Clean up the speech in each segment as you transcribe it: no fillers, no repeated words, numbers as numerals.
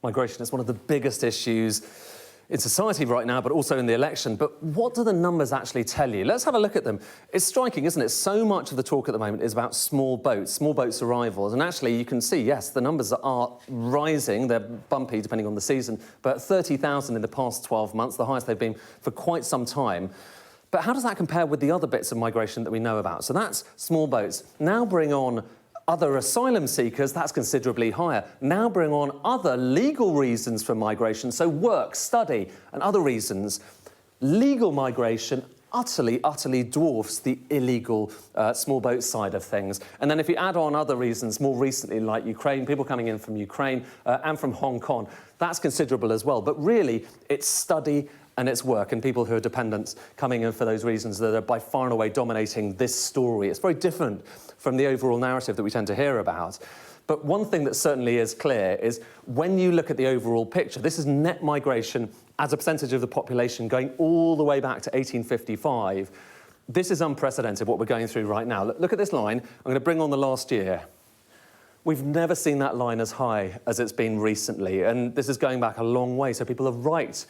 Migration is one of the biggest issues in society right now, but also in the election. But what do the numbers actually tell you? Let's have a look at them. It's striking, isn't it? So much of the talk at the moment is about small boats arrivals. And actually, you can see, yes, the numbers are rising. They're bumpy, depending on the season, but 30,000 in the past 12 months, the highest they've been for quite some time. But how does that compare with the other bits of migration that we know about? So that's small boats. Now bring on other asylum seekers, that's considerably higher. Now bring on other legal reasons for migration, so work, study, and other reasons. Legal migration utterly dwarfs the illegal small boat side of things. And then if you add on other reasons, more recently, like Ukraine, people coming in from Ukraine and from Hong Kong, that's considerable as well. But really, it's study and it's work, and people who are dependents coming in for those reasons that are by far and away dominating this story. It's very different from the overall narrative that we tend to hear about. But one thing that certainly is clear is when you look at the overall picture, this is net migration as a percentage of the population going all the way back to 1855. This is unprecedented, what we're going through right now. Look at this line. I'm going to bring on the last year. We've never seen that line as high as it's been recently, and this is going back a long way, so people are right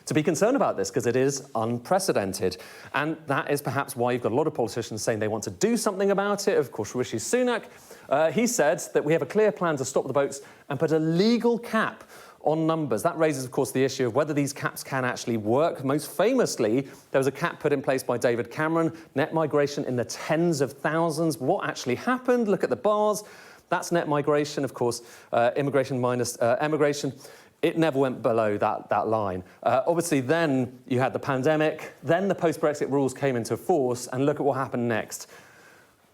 to be concerned about this, because it is unprecedented. And that is perhaps why you've got a lot of politicians saying they want to do something about it. Of course, Rishi Sunak, he said that we have a clear plan to stop the boats and put a legal cap on numbers. That raises, of course, the issue of whether these caps can actually work. Most famously, there was a cap put in place by David Cameron, net migration in the tens of thousands. What actually happened? Look at the bars. That's net migration, of course, immigration minus emigration. It never went below that line. Obviously, then you had the pandemic, then the post-Brexit rules came into force, and look at what happened next.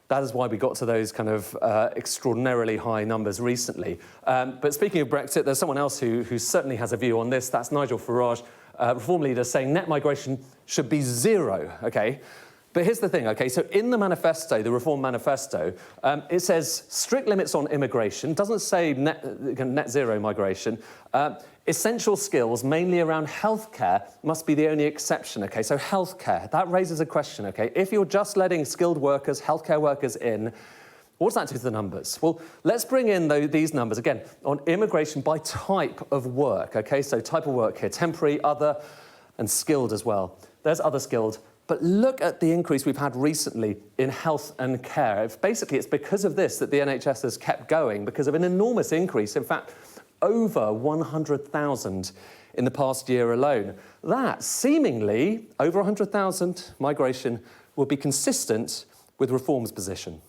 That is why we got to those kind of extraordinarily high numbers recently. But speaking of Brexit, there's someone else who certainly has a view on this. That's Nigel Farage, Reform leader, saying net migration should be zero, OK? But here's the thing, OK, so in the manifesto, the Reform manifesto, it says strict limits on immigration, doesn't say net zero migration. Essential skills, mainly around healthcare, must be the only exception, OK? So healthcare, that raises a question, OK? If you're just letting skilled workers, healthcare workers in, what does that do to the numbers? Well, let's bring in these numbers, again, on immigration by type of work, OK? So type of work here, temporary, other, and skilled as well. There's other skilled. But look at the increase we've had recently in health and care. Basically, it's because of this that the NHS has kept going, because of an enormous increase. In fact, over 100,000 in the past year alone. That, seemingly, over 100,000 migration, will be consistent with Reform's position.